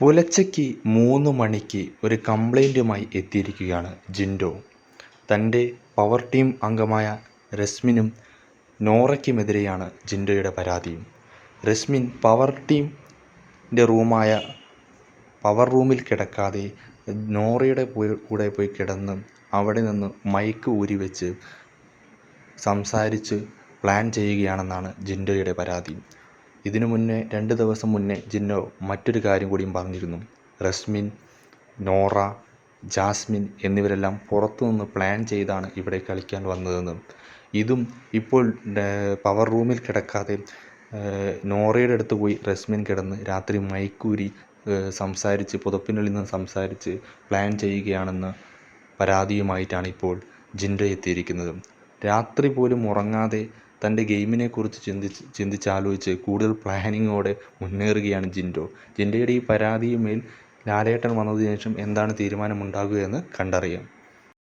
പുലർച്ചയ്ക്ക് 3 മണിക്ക് ഒരു കംപ്ലയിൻ്റുമായി എത്തിയിരിക്കുകയാണ് ജിൻഡോ. തൻ്റെ പവർ ടീം അംഗമായ റസ്മിനും നോറയ്ക്കുമെതിരെയാണ് ജിൻഡോയുടെ പരാതിയും. റസ്മിൻ പവർ ടീമിൻ്റെ പവർ റൂമിൽ കിടക്കാതെ നോറയുടെ കൂടെ പോയി കിടന്ന് അവിടെ നിന്ന് മൈക്ക് ഊരിവെച്ച് സംസാരിച്ച് പ്ലാൻ ചെയ്യുകയാണെന്നാണ് ജിൻഡോയുടെ പരാതി. ഇതിനു മുന്നേ 2 ദിവസം മുന്നേ ജിൻഡോ മറ്റൊരു കാര്യം കൂടിയും പറഞ്ഞിരുന്നു. റസ്മിൻ, നോറ, ജാസ്മിൻ എന്നിവരെല്ലാം പുറത്തുനിന്ന് പ്ലാൻ ചെയ്താണ് ഇവിടെ കളിക്കാൻ വന്നതെന്ന്. ഇതും ഇപ്പോൾ പവർ റൂമിൽ കിടക്കാതെ നോറയുടെ അടുത്ത് പോയി റസ്മിൻ കിടന്ന് രാത്രി മൈക്കൂരി സംസാരിച്ച് പുതപ്പിനുള്ളിൽ നിന്ന് സംസാരിച്ച് പ്ലാൻ ചെയ്യുകയാണെന്ന പരാതിയുമായിട്ടാണ് ഇപ്പോൾ ജിൻഡോ എത്തിയിരിക്കുന്നത്. രാത്രി പോലും ഉറങ്ങാതെ തൻ്റെ ഗെയിമിനെക്കുറിച്ച് ചിന്തിച്ചാലോചിച്ച് കൂടുതൽ പ്ലാനിങ്ങോടെ മുന്നേറുകയാണ് ജിൻഡോ. ജിൻഡോയുടെ ഈ പരാതിയുമേൽ ലാലേട്ടൻ വന്നതിന് ശേഷം എന്താണ് തീരുമാനമുണ്ടാകുക എന്ന് കണ്ടറിയാം.